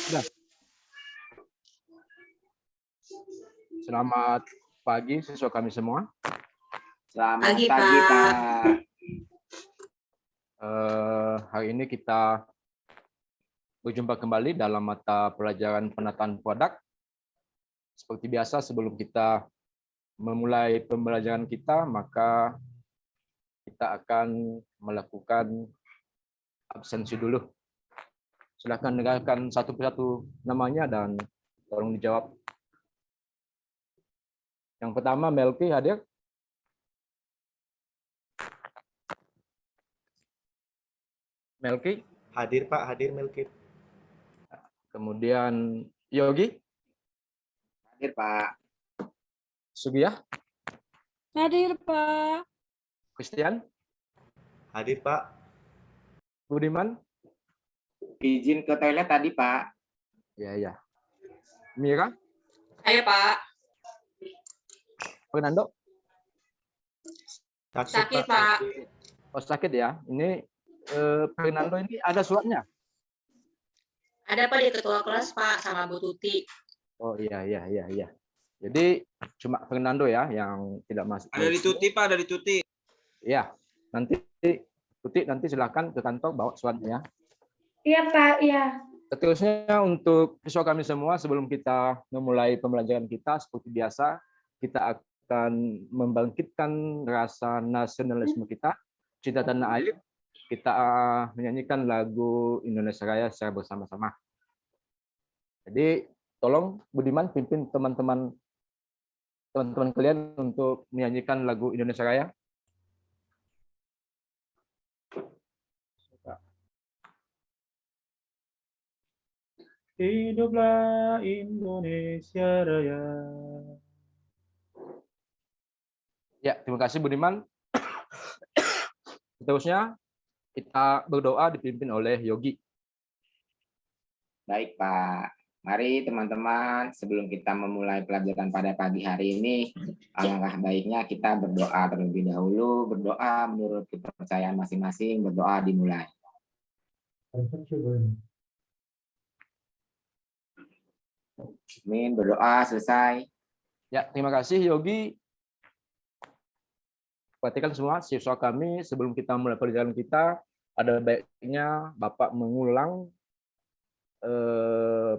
Sudah. Selamat pagi siswa kami semua. Selamat pagi, Pak. Hari ini kita berjumpa kembali dalam mata pelajaran penataan produk. Seperti biasa, sebelum kita memulai pembelajaran kita, maka kita akan melakukan absensi dulu. Silakan dengarkan satu persatu namanya dan tolong dijawab. Yang pertama, Melki hadir. Melki. Hadir, Pak. Hadir, Melki. Kemudian Yogi. Hadir, Pak. Sugiyah. Hadir, Pak. Christian. Hadir, Pak. Budiman. Izin ke toilet tadi, Pak. Ya. Mira. Ayo, Pak. Fernando. Sakit, Pak. Oh, sakit ya. Ini Fernando ini ada suratnya. Ada Pak di ketua kelas, Pak, sama Bu Tuti. Oh iya. Jadi cuma Fernando ya yang tidak masuk. Ada di Tuti, Pak, ada di Tuti. Iya. Nanti Tuti silakan ke kantor bawa suratnya. Iya, Pak. Iya. Seterusnya untuk siswa kami semua, sebelum kita memulai pembelajaran kita seperti biasa, kita akan membangkitkan rasa nasionalisme kita, cinta tanah air. Kita menyanyikan lagu Indonesia Raya secara bersama-sama. Jadi tolong Budiman pimpin teman-teman kalian untuk menyanyikan lagu Indonesia Raya. Hiduplah Indonesia Raya. Ya, terima kasih Budiman. Seterusnya kita berdoa dipimpin oleh Yogi. Baik, Pak. Mari teman-teman, sebelum kita memulai pelajaran pada pagi hari ini, alangkah baiknya kita berdoa terlebih dahulu. Berdoa menurut kepercayaan masing-masing, berdoa dimulai. Amin, berdoa selesai. Ya, terima kasih Yogi. Perhatikan semua siswa kami, sebelum kita mulai pelajaran kita, ada baiknya Bapak mengulang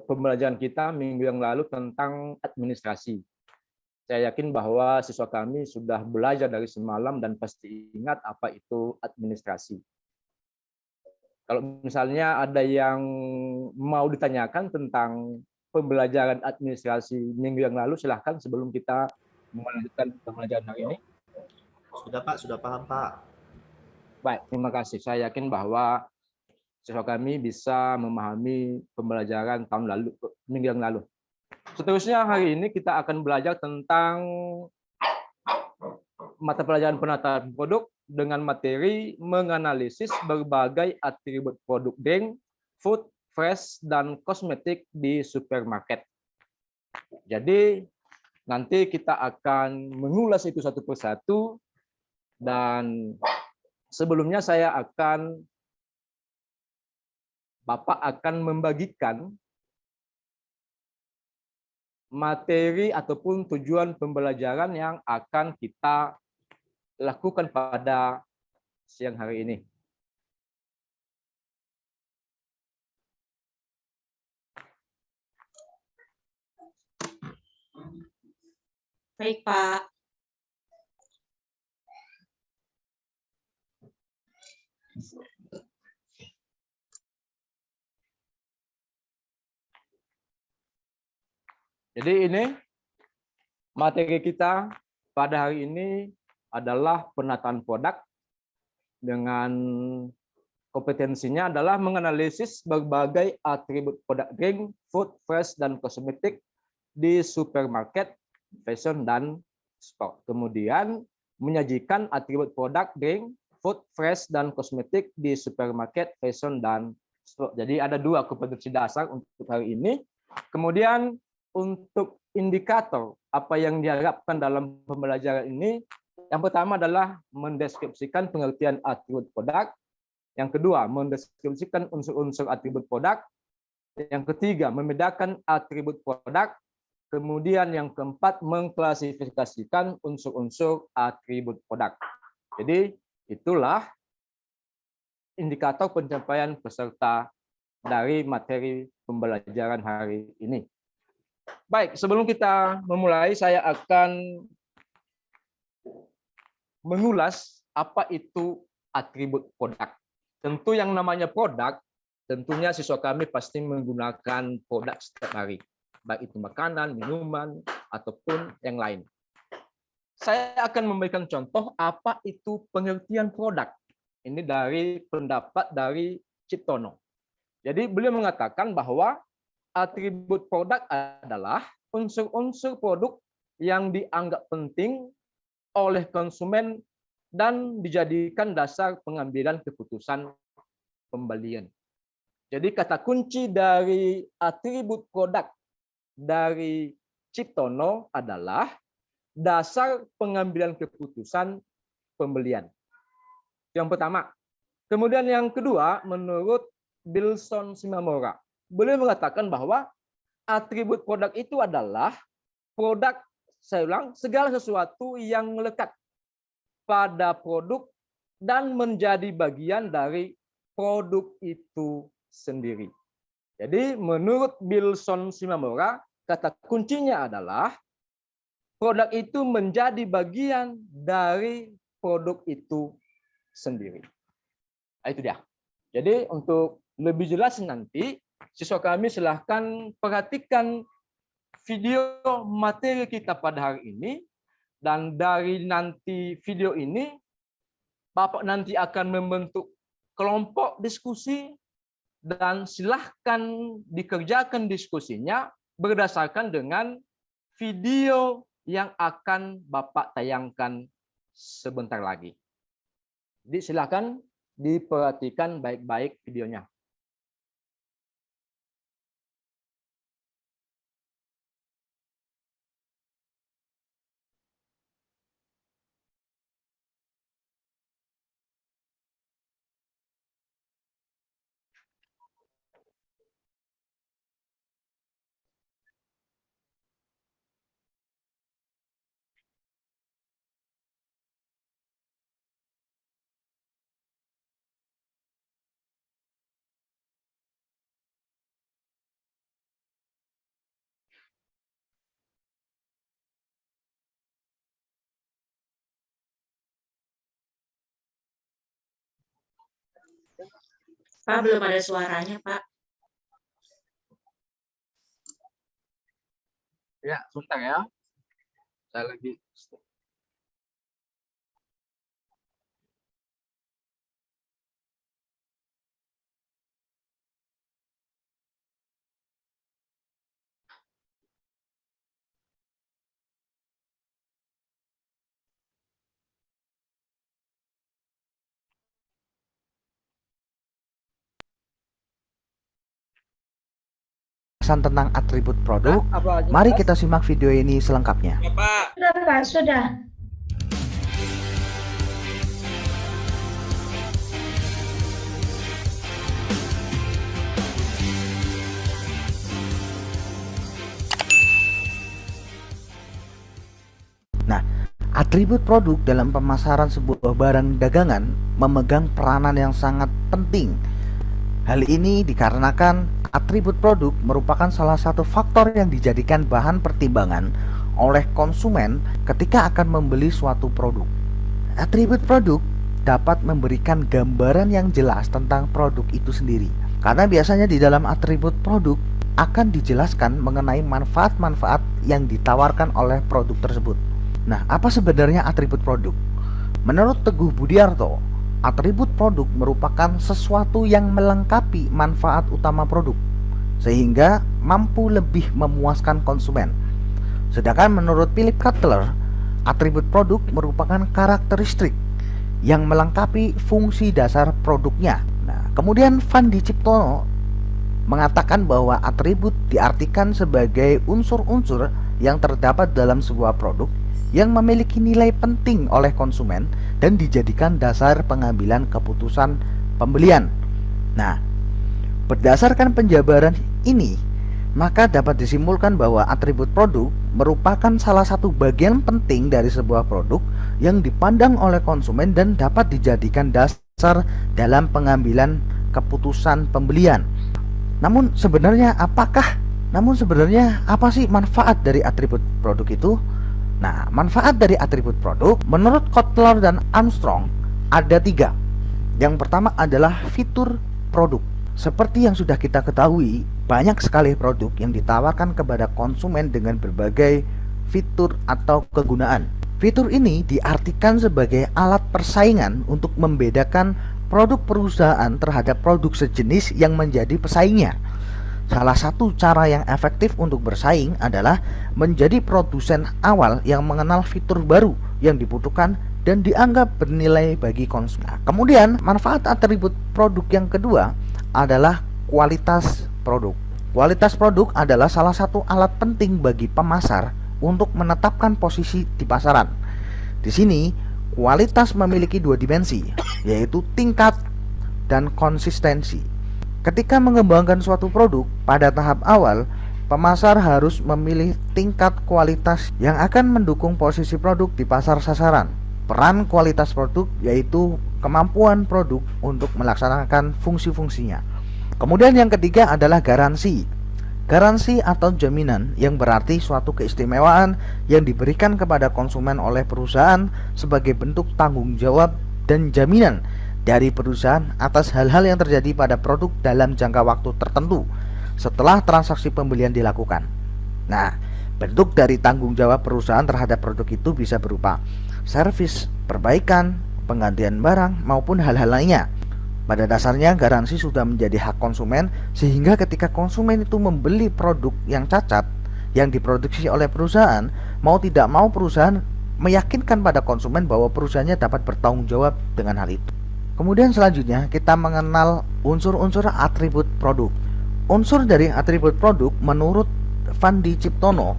pembelajaran kita minggu yang lalu tentang administrasi. Saya yakin bahwa siswa kami sudah belajar dari semalam dan pasti ingat apa itu administrasi. Kalau misalnya ada yang mau ditanyakan tentang pembelajaran administrasi minggu yang lalu, silahkan sebelum kita melanjutkan pembelajaran hari ini. Sudah, Pak. Sudah paham, Pak. Baik, terima kasih. Saya yakin bahwa siswa kami bisa memahami pembelajaran minggu yang lalu. Seterusnya hari ini kita akan belajar tentang mata pelajaran penataan produk dengan materi menganalisis berbagai atribut produk drink, food, fresh, dan kosmetik di supermarket. Jadi nanti kita akan mengulas itu satu persatu, dan sebelumnya Bapak akan membagikan materi ataupun tujuan pembelajaran yang akan kita lakukan pada siang hari ini. Baik, Pak. Jadi ini materi kita pada hari ini adalah penataan produk dengan kompetensinya adalah menganalisis berbagai atribut produk drink, food, fresh, dan kosmetik di supermarket, fashion, dan sport. Kemudian menyajikan atribut produk drink, food, fresh, dan kosmetik di supermarket, fashion, dan sport. Jadi ada dua kompetensi dasar untuk hari ini. Kemudian untuk indikator apa yang diharapkan dalam pembelajaran ini, yang pertama adalah mendeskripsikan pengertian atribut produk, Yang kedua, mendeskripsikan unsur-unsur atribut produk. Yang ketiga, membedakan atribut produk. Kemudian yang keempat, mengklasifikasikan unsur-unsur atribut produk. Jadi itulah indikator pencapaian peserta dari materi pembelajaran hari ini. Baik, sebelum kita memulai, saya akan mengulas apa itu atribut produk. Tentu yang namanya produk, tentunya siswa kami pasti menggunakan produk setiap hari, baik itu makanan, minuman, ataupun yang lain. Saya akan memberikan contoh apa itu pengertian produk. Ini dari pendapat dari Ciptono. Jadi beliau mengatakan bahwa atribut produk adalah unsur-unsur produk yang dianggap penting oleh konsumen dan dijadikan dasar pengambilan keputusan pembelian. Jadi kata kunci dari atribut produk dari Ciptono adalah dasar pengambilan keputusan pembelian. Yang pertama. Kemudian yang kedua, menurut Bilson Shimamura, beliau mengatakan bahwa atribut produk itu adalah produk, saya ulang, segala sesuatu yang melekat pada produk dan menjadi bagian dari produk itu sendiri. Jadi menurut Bilson Shimamura, kata kuncinya adalah produk itu menjadi bagian dari produk itu sendiri. Nah, itu dia. Jadi untuk lebih jelas nanti, siswa kami silahkan perhatikan video materi kita pada hari ini, dan dari nanti video ini, Bapak nanti akan membentuk kelompok diskusi, dan silahkan dikerjakan diskusinya berdasarkan dengan video yang akan Bapak tayangkan sebentar lagi. Jadi silahkan diperhatikan baik-baik videonya. Pak, belum ada suaranya, Pak. Ya, sebentar ya. Saya lagi. Tentang atribut produk, mari kita simak video ini selengkapnya. Sudah, Pak, sudah. Nah, atribut produk dalam pemasaran sebuah barang dagangan memegang peranan yang sangat penting. Hal ini dikarenakan atribut produk merupakan salah satu faktor yang dijadikan bahan pertimbangan oleh konsumen ketika akan membeli suatu produk. Atribut produk dapat memberikan gambaran yang jelas tentang produk itu sendiri. Karena biasanya di dalam atribut produk akan dijelaskan mengenai manfaat-manfaat yang ditawarkan oleh produk tersebut. Nah, apa sebenarnya atribut produk? Menurut Teguh Budiarto, atribut produk merupakan sesuatu yang melengkapi manfaat utama produk, sehingga mampu lebih memuaskan konsumen. Sedangkan menurut Philip Kotler, atribut produk merupakan karakteristik yang melengkapi fungsi dasar produknya. Nah, kemudian Fandi Ciptono mengatakan bahwa atribut diartikan sebagai unsur-unsur yang terdapat dalam sebuah produk yang memiliki nilai penting oleh konsumen dan dijadikan dasar pengambilan keputusan pembelian. Nah, berdasarkan penjabaran ini, maka dapat disimpulkan bahwa atribut produk merupakan salah satu bagian penting dari sebuah produk yang dipandang oleh konsumen dan dapat dijadikan dasar dalam pengambilan keputusan pembelian. Namun sebenarnya apa sih manfaat dari atribut produk itu? Nah, manfaat dari atribut produk menurut Kotler dan Armstrong ada 3. Yang pertama adalah fitur produk. Seperti yang sudah kita ketahui, banyak sekali produk yang ditawarkan kepada konsumen dengan berbagai fitur atau kegunaan. Fitur ini diartikan sebagai alat persaingan untuk membedakan produk perusahaan terhadap produk sejenis yang menjadi pesaingnya. Salah satu cara yang efektif untuk bersaing adalah menjadi produsen awal yang mengenal fitur baru yang dibutuhkan dan dianggap bernilai bagi konsumen. Kemudian, manfaat atribut produk yang kedua adalah kualitas produk. Kualitas produk adalah salah satu alat penting bagi pemasar untuk menetapkan posisi di pasaran. Di sini, kualitas memiliki 2 dimensi, yaitu tingkat dan konsistensi. Ketika mengembangkan suatu produk, pada tahap awal, pemasar harus memilih tingkat kualitas yang akan mendukung posisi produk di pasar sasaran. Peran kualitas produk yaitu kemampuan produk untuk melaksanakan fungsi-fungsinya. Kemudian yang ketiga adalah garansi. Garansi atau jaminan yang berarti suatu keistimewaan yang diberikan kepada konsumen oleh perusahaan sebagai bentuk tanggung jawab dan jaminan dari perusahaan atas hal-hal yang terjadi pada produk dalam jangka waktu tertentu setelah transaksi pembelian dilakukan. Nah, bentuk dari tanggung jawab perusahaan terhadap produk itu bisa berupa servis, perbaikan, penggantian barang, maupun hal-hal lainnya. Pada dasarnya garansi sudah menjadi hak konsumen, sehingga ketika konsumen itu membeli produk yang cacat yang diproduksi oleh perusahaan, mau tidak mau perusahaan meyakinkan pada konsumen bahwa perusahaannya dapat bertanggung jawab dengan hal itu. Kemudian selanjutnya kita mengenal unsur-unsur atribut produk. Unsur dari atribut produk menurut Fandi Ciptono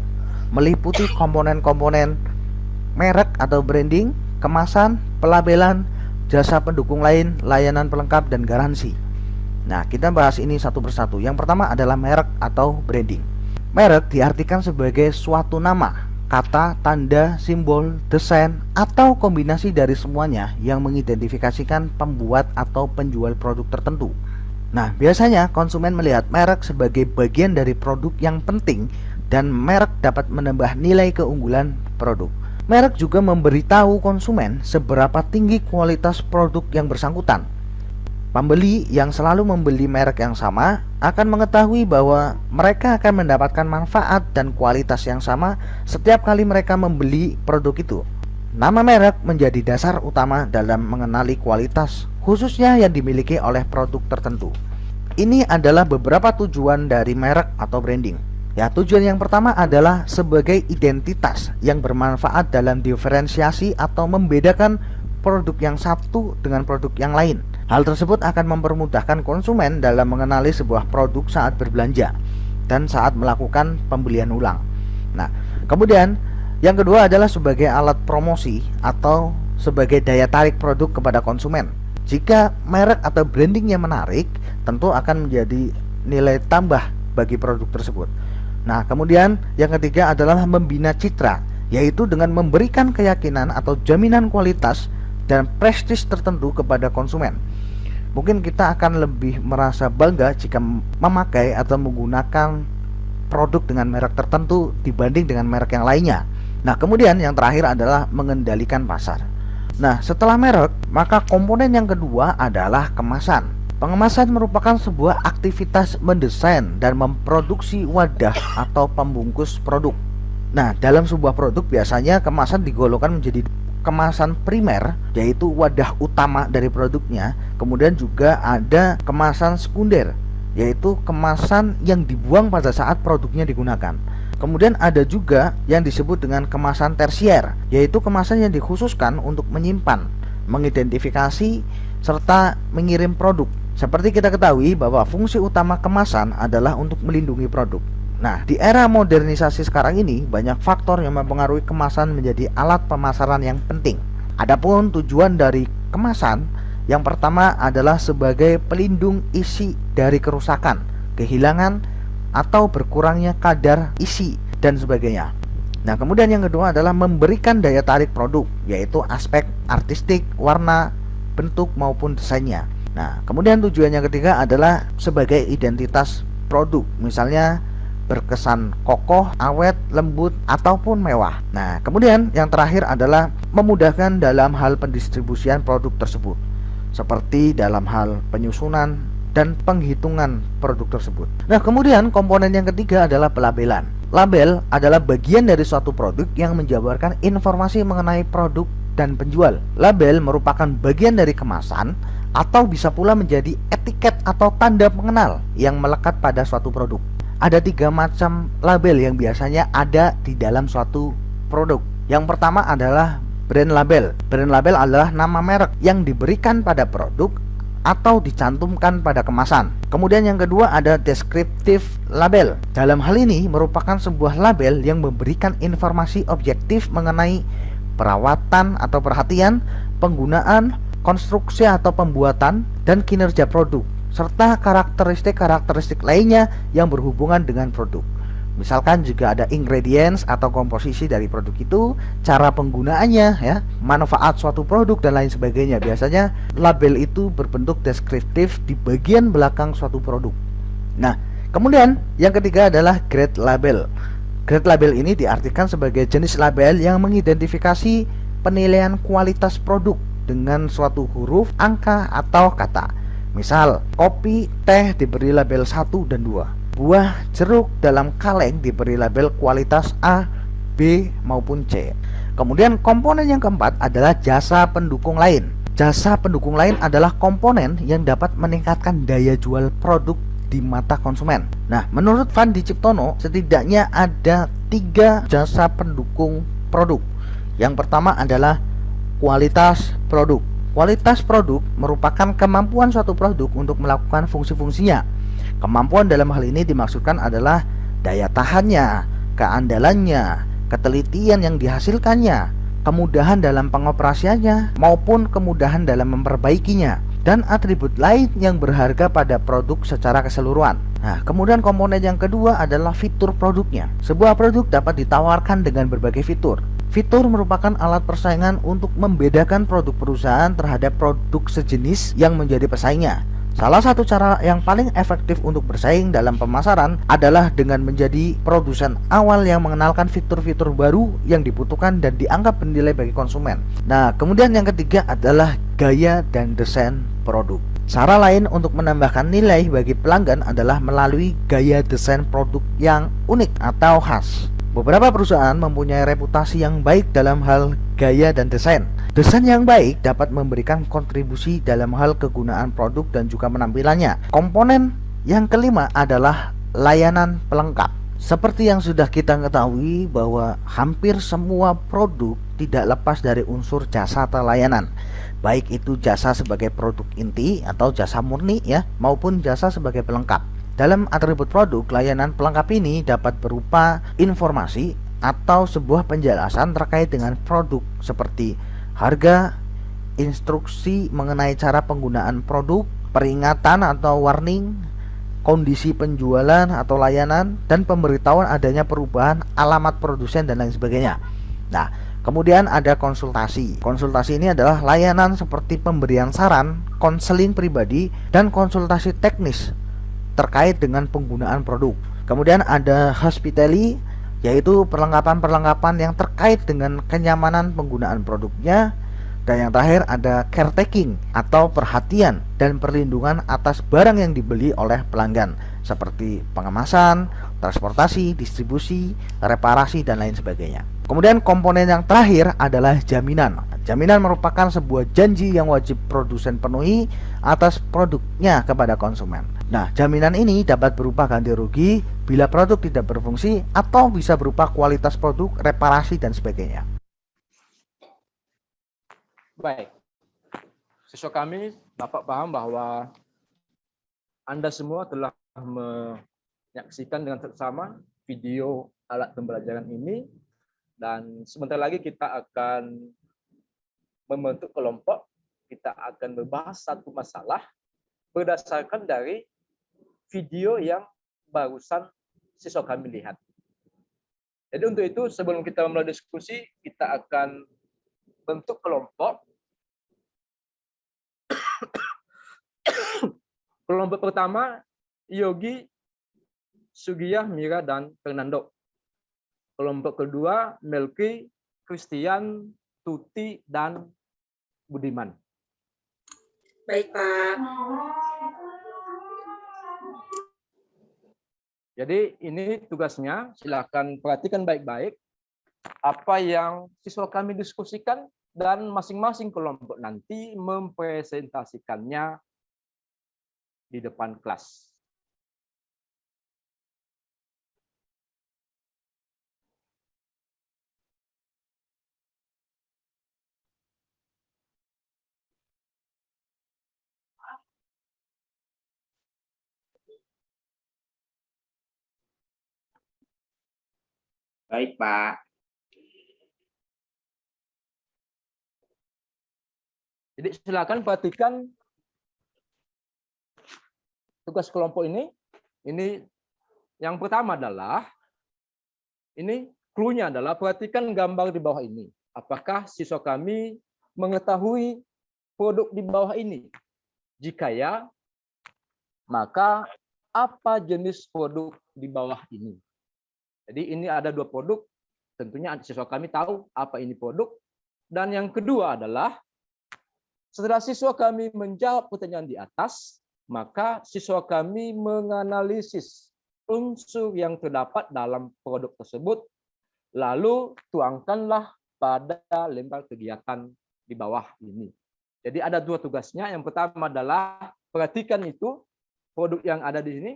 meliputi komponen-komponen merek atau branding, kemasan, pelabelan, jasa pendukung lain, layanan pelengkap, dan garansi. Nah, kita bahas ini satu persatu. Yang pertama adalah merek atau branding. Merek diartikan sebagai suatu nama, kata, tanda, simbol, desain, atau kombinasi dari semuanya yang mengidentifikasikan pembuat atau penjual produk tertentu. Nah, biasanya konsumen melihat merek sebagai bagian dari produk yang penting dan merek dapat menambah nilai keunggulan produk. Merek juga memberitahu konsumen seberapa tinggi kualitas produk yang bersangkutan. Pembeli yang selalu membeli merek yang sama akan mengetahui bahwa mereka akan mendapatkan manfaat dan kualitas yang sama setiap kali mereka membeli produk itu. Nama merek menjadi dasar utama dalam mengenali kualitas, khususnya yang dimiliki oleh produk tertentu. Ini adalah beberapa tujuan dari merek atau branding. Ya, tujuan yang pertama adalah sebagai identitas yang bermanfaat dalam diferensiasi atau membedakan produk yang satu dengan produk yang lain. Hal tersebut akan mempermudahkan konsumen dalam mengenali sebuah produk saat berbelanja dan saat melakukan pembelian ulang. Nah, kemudian yang kedua adalah sebagai alat promosi atau sebagai daya tarik produk kepada konsumen. Jika merek atau brandingnya menarik, tentu akan menjadi nilai tambah bagi produk tersebut. Nah, kemudian yang ketiga adalah membina citra, yaitu dengan memberikan keyakinan atau jaminan kualitas dan prestis tertentu kepada konsumen. Mungkin kita akan lebih merasa bangga jika memakai atau menggunakan produk dengan merek tertentu dibanding dengan merek yang lainnya. Nah, kemudian yang terakhir adalah mengendalikan pasar. Nah, setelah merek, maka komponen yang kedua adalah kemasan. Pengemasan merupakan sebuah aktivitas mendesain dan memproduksi wadah atau pembungkus produk. Nah, dalam sebuah produk biasanya kemasan digolongkan menjadi kemasan primer, yaitu wadah utama dari produknya. Kemudian juga ada kemasan sekunder, yaitu kemasan yang dibuang pada saat produknya digunakan. Kemudian ada juga yang disebut dengan kemasan tersier, yaitu kemasan yang dikhususkan untuk menyimpan, mengidentifikasi, serta mengirim produk. Seperti kita ketahui bahwa fungsi utama kemasan adalah untuk melindungi produk. Nah, di era modernisasi sekarang ini banyak faktor yang mempengaruhi kemasan menjadi alat pemasaran yang penting. Adapun tujuan dari kemasan Yang pertama adalah sebagai pelindung isi dari kerusakan, kehilangan, atau berkurangnya kadar isi dan sebagainya. Nah, kemudian yang kedua adalah memberikan daya tarik produk, yaitu aspek artistik, warna, bentuk maupun desainnya. Nah, kemudian tujuan yang ketiga adalah sebagai identitas produk, misalnya berkesan kokoh, awet, lembut, ataupun mewah. Nah, kemudian yang terakhir adalah memudahkan dalam hal pendistribusian produk tersebut, seperti dalam hal penyusunan dan penghitungan produk tersebut. Nah, kemudian komponen yang ketiga adalah pelabelan. Label adalah bagian dari suatu produk yang menjabarkan informasi mengenai produk dan penjual. Label merupakan bagian dari kemasan atau bisa pula menjadi etiket atau tanda pengenal yang melekat pada suatu produk. Ada 3 macam label yang biasanya ada di dalam suatu produk. Yang pertama adalah brand label. Brand label adalah nama merek yang diberikan pada produk atau dicantumkan pada kemasan. Kemudian yang kedua ada descriptive label. Dalam hal ini merupakan sebuah label yang memberikan informasi objektif mengenai perawatan atau perhatian, penggunaan, konstruksi atau pembuatan, dan kinerja produk, serta karakteristik-karakteristik lainnya yang berhubungan dengan produk. Misalkan juga ada ingredients atau komposisi dari produk itu, cara penggunaannya, ya, manfaat suatu produk dan lain sebagainya. Biasanya label itu berbentuk deskriptif di bagian belakang suatu produk. Nah, kemudian yang ketiga adalah grade label. Grade label ini diartikan sebagai jenis label yang mengidentifikasi penilaian kualitas produk dengan suatu huruf, angka, atau kata. Misal, kopi, teh diberi label 1 dan 2. Buah, jeruk dalam kaleng diberi label kualitas A, B, maupun C. Kemudian komponen yang keempat adalah jasa pendukung lain. Jasa pendukung lain adalah komponen yang dapat meningkatkan daya jual produk di mata konsumen. Nah, menurut Fandi Ciptono, setidaknya ada 3 jasa pendukung produk. Yang pertama adalah kualitas produk. Kualitas produk merupakan kemampuan suatu produk untuk melakukan fungsi-fungsinya. Kemampuan dalam hal ini dimaksudkan adalah daya tahannya, keandalannya, ketelitian yang dihasilkannya, kemudahan dalam pengoperasiannya, maupun kemudahan dalam memperbaikinya, dan atribut lain yang berharga pada produk secara keseluruhan. Nah, kemudian komponen yang kedua adalah fitur produknya. Sebuah produk dapat ditawarkan dengan berbagai fitur. Fitur merupakan alat persaingan untuk membedakan produk perusahaan terhadap produk sejenis yang menjadi pesaingnya. Salah satu cara yang paling efektif untuk bersaing dalam pemasaran adalah dengan menjadi produsen awal yang mengenalkan fitur-fitur baru yang dibutuhkan dan dianggap bernilai bagi konsumen. Nah, kemudian yang ketiga adalah gaya dan desain produk. Cara lain untuk menambahkan nilai bagi pelanggan adalah melalui gaya desain produk yang unik atau khas. Beberapa perusahaan mempunyai reputasi yang baik dalam hal gaya dan desain. Desain yang baik dapat memberikan kontribusi dalam hal kegunaan produk dan juga penampilannya. Komponen yang kelima adalah layanan pelengkap. Seperti yang sudah kita ketahui bahwa hampir semua produk tidak lepas dari unsur jasa atau layanan. Baik itu jasa sebagai produk inti atau jasa murni, ya, maupun jasa sebagai pelengkap. Dalam atribut produk, layanan pelengkap ini dapat berupa informasi atau sebuah penjelasan terkait dengan produk seperti harga, instruksi mengenai cara penggunaan produk, peringatan atau warning, kondisi penjualan atau layanan, dan pemberitahuan adanya perubahan alamat produsen dan lain sebagainya. Nah, kemudian ada konsultasi. Konsultasi ini adalah layanan seperti pemberian saran, konseling pribadi, dan konsultasi teknis terkait dengan penggunaan produk. Kemudian ada hospitality, yaitu perlengkapan-perlengkapan yang terkait dengan kenyamanan penggunaan produknya. Dan yang terakhir ada caretaking atau perhatian dan perlindungan atas barang yang dibeli oleh pelanggan, seperti pengemasan, transportasi, distribusi, reparasi, dan lain sebagainya. Kemudian komponen yang terakhir adalah jaminan. Jaminan merupakan sebuah janji yang wajib produsen penuhi atas produknya kepada konsumen. Nah, jaminan ini dapat berupa ganti rugi bila produk tidak berfungsi, atau bisa berupa kualitas produk, reparasi, dan sebagainya. Baik, siswa kami dapat paham bahwa Anda semua telah menyaksikan dengan seksama video alat pembelajaran ini, dan sebentar lagi kita akan membentuk kelompok kita akan membahas satu masalah berdasarkan dari video yang barusan siswa kami lihat. Jadi untuk itu sebelum kita mulai diskusi, kita akan bentuk kelompok. Kelompok pertama, Yogi, Sugiyah, Mira, dan Fernando. Kelompok kedua, Melki, Christian, Tuti, dan Budiman. Baik, Pak. Jadi ini tugasnya, silakan perhatikan baik-baik apa yang siswa kami diskusikan dan masing-masing kelompok nanti mempresentasikannya di depan kelas. Baik, Pak. Jadi silakan perhatikan tugas kelompok ini. Ini yang pertama adalah, ini clue-nya adalah perhatikan gambar di bawah ini. Apakah siswa kami mengetahui produk di bawah ini? Jika ya, maka apa jenis produk di bawah ini? Jadi ini ada dua produk, tentunya siswa kami tahu apa ini produk. Dan yang kedua adalah, setelah siswa kami menjawab pertanyaan di atas, maka siswa kami menganalisis unsur yang terdapat dalam produk tersebut, lalu tuangkanlah pada lembar kegiatan di bawah ini. Jadi ada dua tugasnya. Yang pertama adalah perhatikan itu produk yang ada di sini,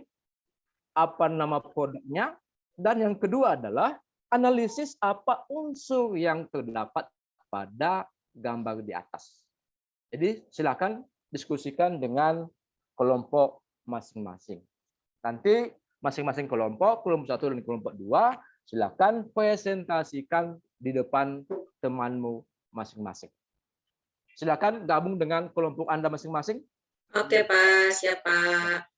apa nama produknya, dan yang kedua adalah analisis apa unsur yang terdapat pada gambar di atas. Jadi silakan diskusikan dengan kelompok masing-masing. Nanti masing-masing kelompok 1 dan kelompok 2, silakan presentasikan di depan temanmu masing-masing. Silakan gabung dengan kelompok Anda masing-masing. Oke, Pak. Siap, Pak.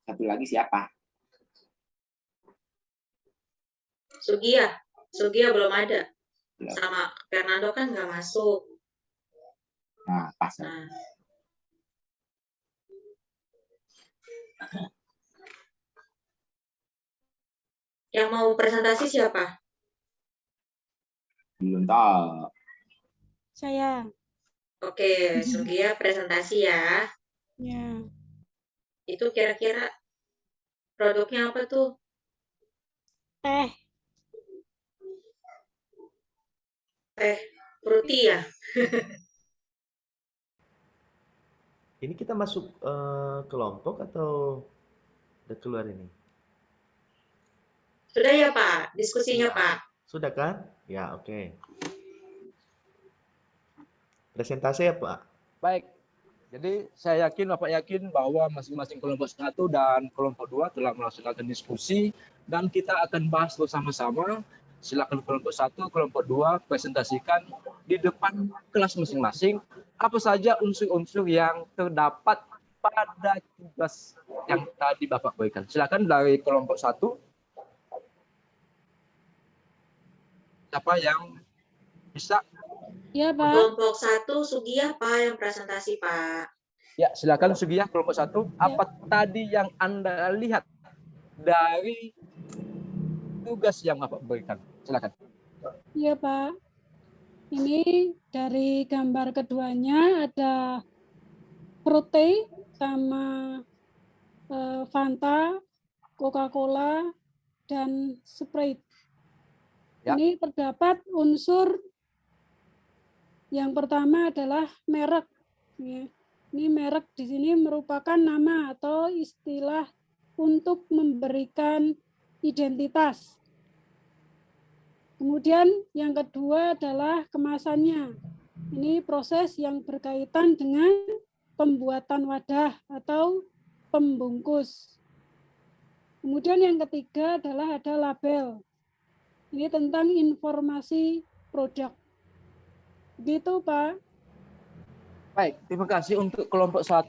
Satu lagi siapa? Sugiyah. Sugiyah belum ada. Belum. Sama Fernando kan nggak masuk. Nah, pas. Nah, yang mau presentasi siapa? Belum tahu. Saya. Oke, Sugiyah presentasi ya. Ya. Itu kira-kira produknya apa tuh? Teh. Teh fruity ya? Ini kita masuk kelompok atau udah keluar ini? Sudah ya, Pak? Diskusinya, Ya. Pak? Sudah kan? Ya, oke. Presentasi ya, Pak? Baik. Jadi saya yakin, Bapak yakin bahwa masing-masing kelompok 1 dan kelompok 2 telah melaksanakan diskusi dan kita akan bahas bersama-sama. Silakan kelompok 1, kelompok 2 presentasikan di depan kelas masing-masing apa saja unsur-unsur yang terdapat pada tugas yang tadi Bapak berikan. Silakan dari kelompok 1. Siapa yang bisa? Ya, Pak. Kelompok 1, Sugiyah, Pak, yang presentasi, Pak. Ya, silakan Sugiyah kelompok 1. Apa tadi yang Anda lihat dari tugas yang Bapak berikan? Silakan. Iya, Pak. Ini dari gambar keduanya ada Fruity sama Fanta, Coca-Cola, dan Sprite. Ya. Ini terdapat unsur yang pertama adalah merek. Ya. Ini merek di sini merupakan nama atau istilah untuk memberikan identitas. Kemudian yang kedua adalah kemasannya. Ini proses yang berkaitan dengan pembuatan wadah atau pembungkus. Kemudian yang ketiga adalah ada label. Ini tentang informasi produk. Begitu, Pak. Baik, terima kasih untuk kelompok 1.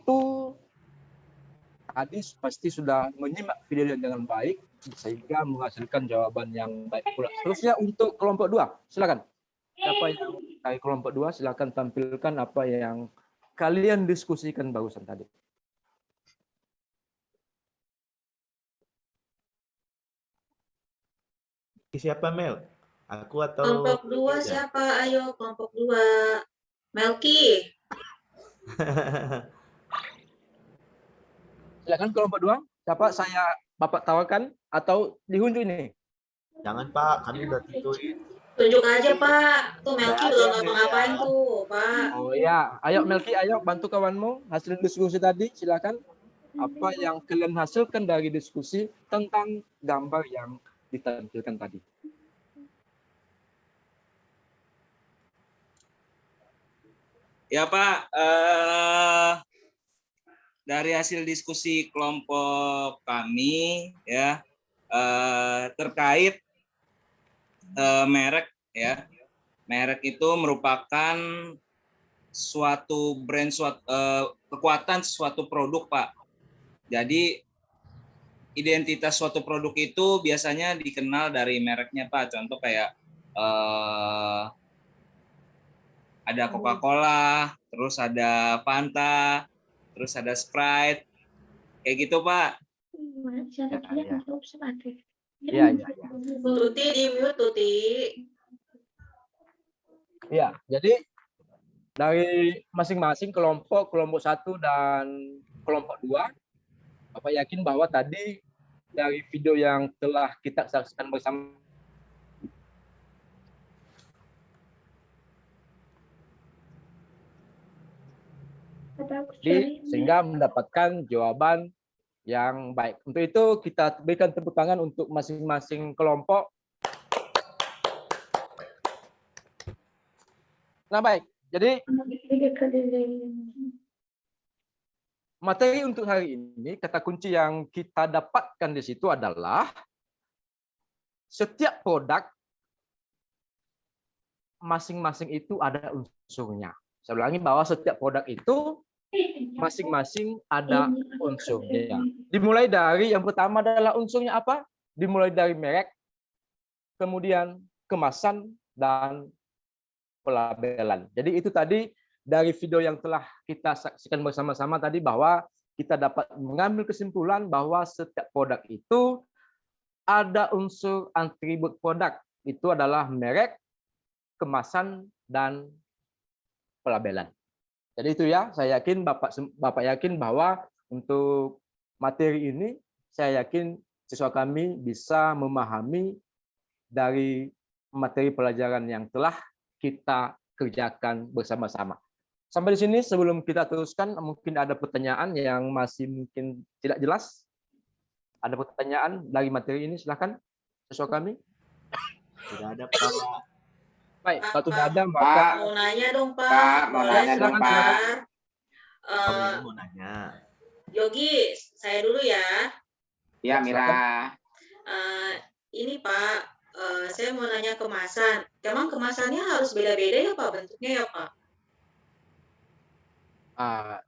Tadi pasti sudah menyimak video dengan baik sehingga menghasilkan jawaban yang baik pula. Terusnya untuk kelompok 2, silakan. Siapa yang dari kelompok 2 silakan tampilkan apa yang kalian diskusikan barusan tadi. Siapa Mel? Aku atau Kelompok 2 Hilda? siapa? Ayo, kelompok 2. Melki. Silakan kelompok 2. Siapa saya Bapak tawarkan atau dihunjuk ini? Jangan Pak, kami udah tentuin. Tunjuk aja, Pak. Tuh Melki Nggak belum ada, ngapa-ngapain Hilda. tuh, Pak. Oh ya, ayo Melki, ayo bantu kawanmu hasil diskusi tadi, silakan. Apa yang kalian hasilkan dari diskusi tentang gambar yang ditampilkan tadi? Ya Pak, dari hasil diskusi kelompok kami ya terkait merek ya, merek itu merupakan suatu brand, kekuatan suatu produk Pak. Jadi identitas suatu produk itu biasanya dikenal dari mereknya Pak. Contoh kayak ada Coca-Cola, terus ada Fanta, terus ada Sprite, kayak gitu Pak. Iya. Tuti di mute, Tuti. Iya, jadi dari masing-masing kelompok 1 dan kelompok 2, Bapak yakin bahwa tadi dari video yang telah kita saksikan bersama sehingga mendapatkan jawaban yang baik. Untuk itu kita berikan tepuk tangan untuk masing-masing kelompok. Nah baik, jadi materi untuk hari ini, kata kunci yang kita dapatkan di situ adalah setiap produk masing-masing itu ada unsurnya. Saya ulangi bahwa setiap produk itu masing-masing ada unsurnya. Dimulai dari yang pertama adalah unsurnya apa? Dimulai dari merek, kemudian kemasan, dan pelabelan. Jadi itu tadi dari video yang telah kita saksikan bersama-sama tadi bahwa kita dapat mengambil kesimpulan bahwa setiap produk itu ada unsur atribut produk. Itu adalah merek, kemasan, dan pelabelan. Jadi itu ya, saya yakin Bapak yakin bahwa untuk materi ini, saya yakin siswa kami bisa memahami dari materi pelajaran yang telah kita kerjakan bersama-sama. Sampai di sini sebelum kita teruskan, mungkin ada pertanyaan yang masih mungkin tidak jelas. Ada pertanyaan dari materi ini, silakan siswa kami. Tidak ada Pak. Baik, kalau tidak ada maka Pak, Mau nanya dong, Pak. Pak, mau Boleh nanya dong, sebentar. Pak. Kamu mau nanya. Yogi, saya dulu ya. Ya, Mira. Ini Pak, saya mau nanya kemasan. Emang kemasannya harus beda-beda ya Pak, bentuknya ya Pak?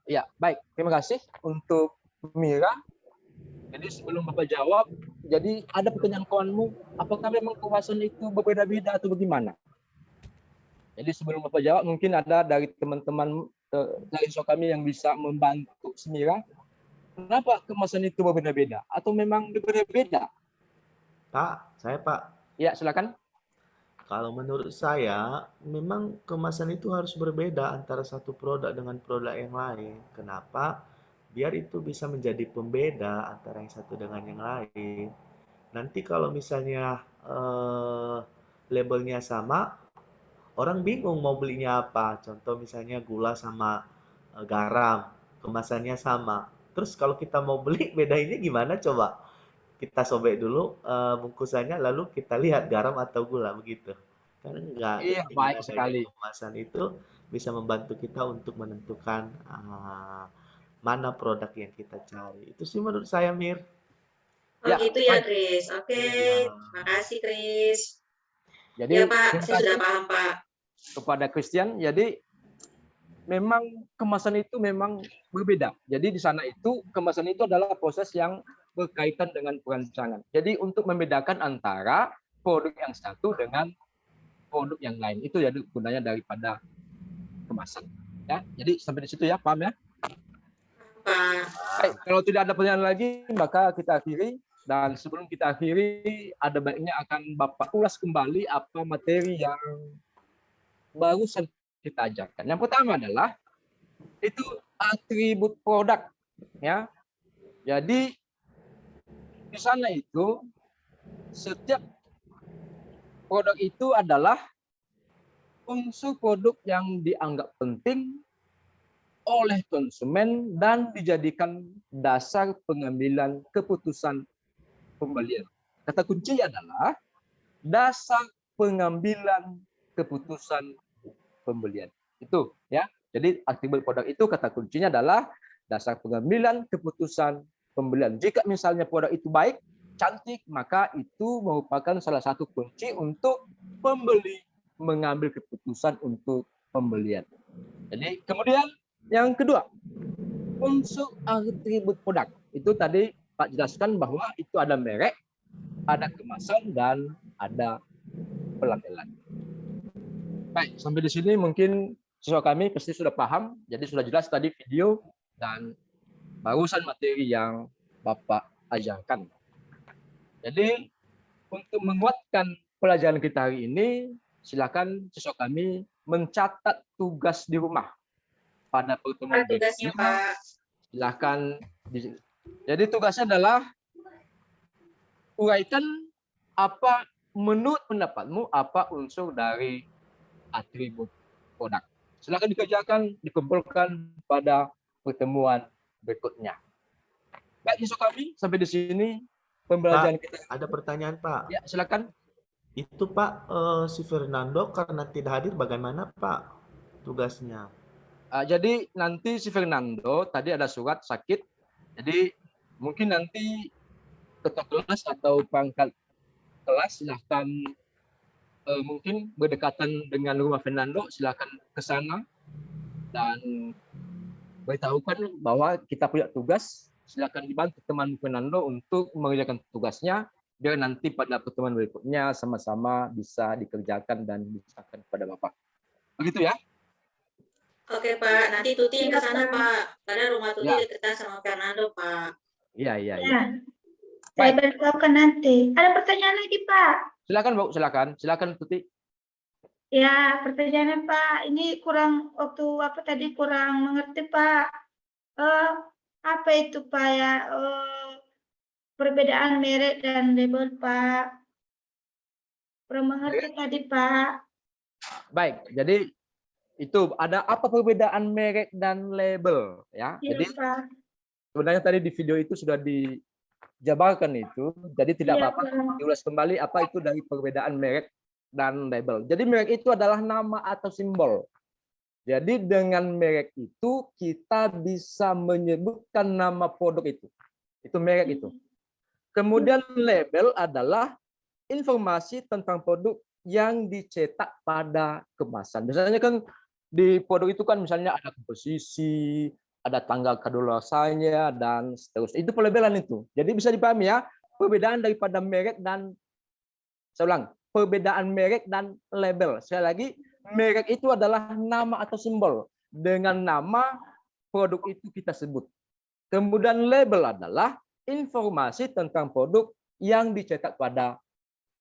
ya, baik. Terima kasih untuk Mira. Jadi sebelum Bapak jawab, jadi ada pertanyaan kawanmu, apakah memang kemasan itu berbeda-beda atau bagaimana? Jadi sebelum Bapak jawab, mungkin ada dari teman-teman dari siswa kami yang bisa membantu Mira. Kenapa kemasan itu berbeda-beda? Atau memang berbeda-beda? Pak, saya Pak. Ya, silakan. Kalau menurut saya, memang kemasan itu harus berbeda antara satu produk dengan produk yang lain. Kenapa? Biar itu bisa menjadi pembeda antara yang satu dengan yang lain. nanti kalau misalnya labelnya sama, orang bingung mau belinya apa. Contoh misalnya gula sama garam, kemasannya sama. Terus kalau kita mau beli bedainnya gimana coba? Kita sobek dulu bungkusannya, lalu kita lihat garam atau gula begitu. Karena enggak, Iya, dengan baik adanya sekali. kemasan itu bisa membantu kita untuk menentukan mana produk yang kita cari. Itu sih menurut saya, Mir. Oh Ya, gitu ya, baik. Kris. Oke, Iya. makasih, Kris. Jadi Ya, Pak, terima saya sudah kasih paham, Pak. kepada Christian. Jadi memang kemasan itu memang berbeda. Jadi di sana itu kemasan itu adalah proses yang berkaitan dengan perancangan. Jadi untuk membedakan antara produk yang satu dengan produk yang lain itu ya gunanya daripada kemasan. Ya, jadi sampai di situ ya, paham ya? Pak. Baik, kalau tidak ada pertanyaan lagi maka kita akhiri. Dan sebelum kita akhiri, ada baiknya akan Bapak ulas kembali apa materi yang barusan kita ajarkan. Yang pertama adalah itu atribut produk, ya. Jadi di sana itu setiap produk itu adalah unsur produk yang dianggap penting oleh konsumen dan dijadikan dasar pengambilan keputusan pembelian. Kata kunci adalah dasar pengambilan keputusan pembelian. Itu ya. Jadi atribut produk itu kata kuncinya adalah dasar pengambilan keputusan pembelian. Jika misalnya produk itu baik, cantik, maka itu merupakan salah satu kunci untuk pembeli mengambil keputusan untuk pembelian. Jadi kemudian yang kedua, unsur atribut produk. Itu tadi Pak jelaskan bahwa itu ada merek, ada kemasan, dan ada pelabelan. Baik, sampai di sini mungkin siswa kami pasti sudah paham. Jadi sudah jelas tadi video dan barusan materi yang Bapak ajarkan. Jadi untuk menguatkan pelajaran kita hari ini, silakan siswa kami mencatat tugas di rumah pada pertemuan Tugasnya, berikutnya. Pak. Silakan. Jadi tugasnya adalah uraikan apa menurut pendapatmu apa unsur dari atribut produk. Silakan dikerjakan, dikumpulkan pada pertemuan berikutnya. Baik, siswa kami sampai di sini pembelajaran kita. Ada pertanyaan, Pak. Ya, silakan. Itu Pak, si Fernando karena tidak hadir bagaimana Pak tugasnya? Jadi nanti si Fernando tadi ada surat sakit. Jadi mungkin nanti ketua kelas atau pangkat kelas silahkan mungkin berdekatan dengan rumah Fernando, silahkan ke sana dan beritahukan bahwa kita punya tugas. Silakan dibantu teman Fernando untuk mengerjakan tugasnya biar nanti pada pertemuan berikutnya sama-sama bisa dikerjakan dan diserahkan kepada Bapak. Begitu ya? Oke, Pak. Nanti Tuti yang ke sana, Pak. Karena rumah Tuti Ya. dekat sama Fernando, Pak. Iya. Ya, saya beritahukan nanti. Ada pertanyaan lagi, Pak? Silakan, Bu. Silakan Tuti. Ya, pertanyaannya Pak, ini kurang waktu apa tadi kurang mengerti Pak. Apa itu Pak ya? Perbedaan merek dan label Pak. Kurang mengerti tadi Pak. Baik, jadi itu ada apa perbedaan merek dan label ya. Iya, Jadi Pak. sebenarnya tadi di video itu sudah dijabarkan itu. Jadi tidak Iya, apa-apa Pak. diulas kembali apa itu dari perbedaan merek dan label. Jadi merek itu adalah nama atau simbol. Jadi dengan merek itu kita bisa menyebutkan nama produk itu. Itu merek itu. Kemudian label adalah informasi tentang produk yang dicetak pada kemasan. Biasanya kan di produk itu kan misalnya ada komposisi, ada tanggal kadaluarsanya dan seterusnya. Itu pelabelan itu. Jadi bisa dipahami ya, perbedaan daripada merek dan saya ulang, perbedaan merek dan label. Sekali lagi, merek itu adalah nama atau simbol. Dengan nama produk itu kita sebut. Kemudian label adalah informasi tentang produk yang dicetak pada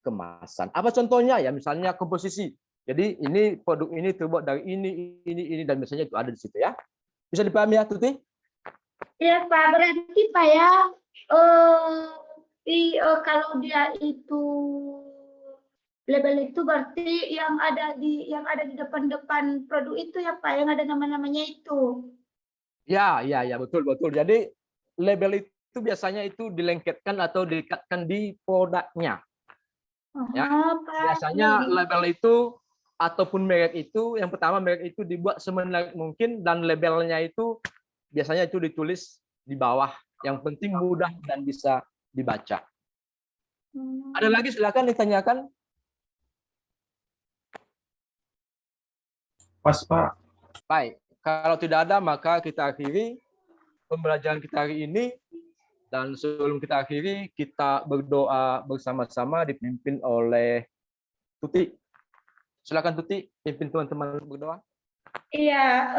kemasan. Apa contohnya ya? Misalnya komposisi. Jadi ini produk ini terbuat dari ini dan misalnya itu ada di situ ya. Bisa dipahami ya, Tuti? Iya Pak, berarti Pak ya Kalau dia itu label itu berarti yang ada di depan-depan produk itu ya Pak, yang ada nama-namanya itu. Ya, betul. Jadi label itu biasanya itu dilengketkan atau diikatkan di produknya. Ya, Pak. biasanya label itu ataupun merek itu, yang pertama merek itu dibuat semenarik mungkin dan labelnya itu biasanya itu ditulis di bawah. Yang penting mudah dan bisa dibaca. Ada lagi silakan ditanyakan. Pas, Pak. Baik, kalau tidak ada maka kita akhiri pembelajaran kita hari ini. Dan sebelum kita akhiri, kita berdoa bersama-sama dipimpin oleh Tuti. Silakan Tuti, pimpin teman-teman berdoa. Iya,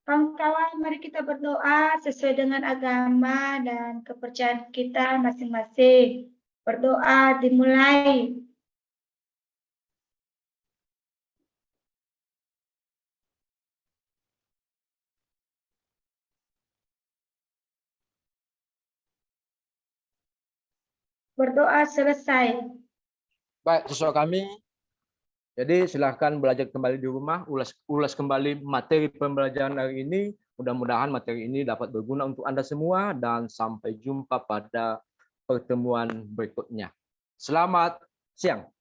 kawan-kawan, mari kita berdoa sesuai dengan agama dan kepercayaan kita masing-masing. Berdoa dimulai. Berdoa selesai. Baik, siswa kami. Jadi silahkan belajar kembali di rumah, ulas kembali materi pembelajaran hari ini. Mudah-mudahan materi ini dapat berguna untuk Anda semua dan sampai jumpa pada pertemuan berikutnya. Selamat siang.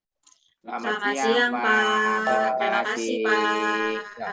Selamat Selamat siang, Pak. Terima Terima kasih, kasih. Pak. Ya.